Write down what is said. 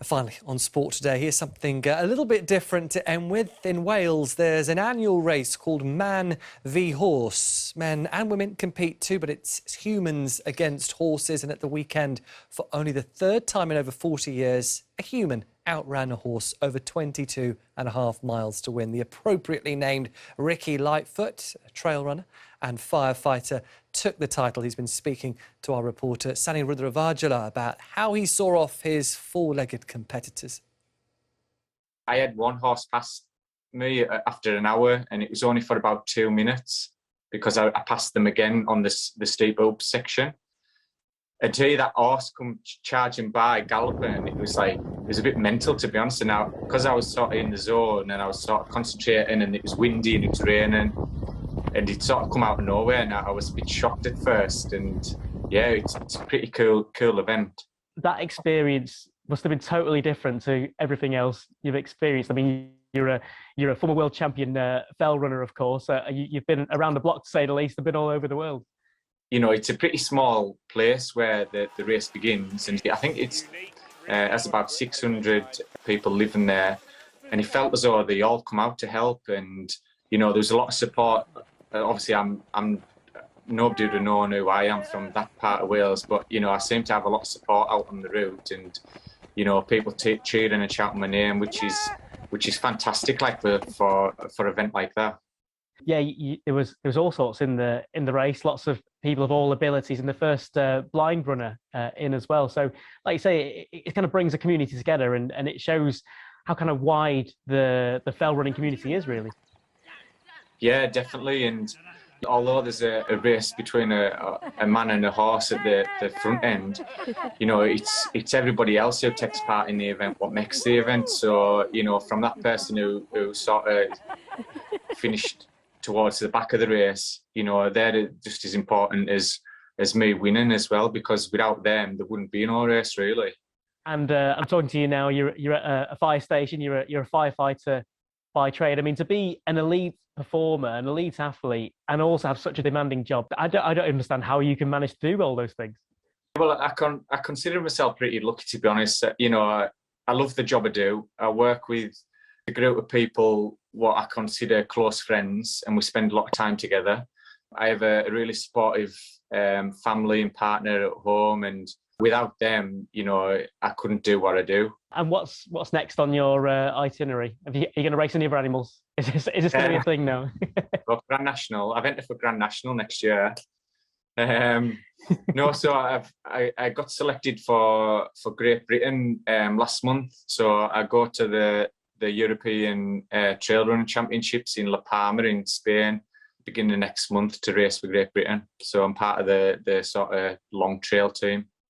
Finally, on sport today, here's something a little bit different to end with. In Wales, there's an annual race called Man v Horse. Men and women compete too, but it's humans against horses. And at the weekend, for only the third time in over 40 years, a human outran a horse over 22.5 miles to win. The appropriately named Ricky Lightfoot, a trail runner and firefighter, took the title. He's been speaking to our reporter Sanny Rudravajhala about how he saw off his four-legged competitors. I had one horse pass me after an hour, and it was only for about 2 minutes because I passed them again on the steep up section. Until that horse come charging by, galloping, it was a bit mental, to be honest. And now, because I was sort of in the zone and I was sort of concentrating, and it was windy and it was raining, and it sort of come out of nowhere, and I was a bit shocked at first. And yeah, it's a pretty cool event. That experience must have been totally different to everything else you've experienced. I mean, you're a former world champion fell runner, of course. You've been around the block, to say the least, and been all over the world. You know, it's a pretty small place where the race begins, and I think it's there's about 600 people living there, and it felt as though they all come out to help. And you know, there's a lot of support. Obviously, I'm nobody would have known who I am from that part of Wales, but you know, I seem to have a lot of support out on the route, and you know, people cheering and shouting my name, which is fantastic, like for an event like that. Yeah, there was all sorts in the race. Lots of people of all abilities, and the first blind runner in as well. So, like you say, it kind of brings a community together, and it shows how kind of wide the fell running community is, really. Yeah, definitely. And although there's a race between a man and a horse at the front end, you know, it's everybody else who takes part in the event what makes the event. So, you know, from that person who sort of finished towards the back of the race, you know, they're just as important as me winning as well, because without them there wouldn't be no race, really. And I'm talking to you now. You're at a fire station. You're a firefighter by trade. I mean, to be an elite performer, an elite athlete, and also have such a demanding job, I don't understand how you can manage to do all those things. Well, I consider myself pretty lucky, to be honest. You know, I love the job I do. I work with a group of people what I consider close friends, and we spend a lot of time together. I have a really supportive family and partner at home, and without them, you know, I couldn't do what I do. And what's next on your itinerary? Are you going to race any other animals? Is this going to be a thing now? Well, Grand National. I've entered for Grand National next year. No, so I got selected for Great Britain last month. So I go to the European Trail Running Championships in La Palma in Spain beginning next month to race for Great Britain. So I'm part of the sort of long trail team.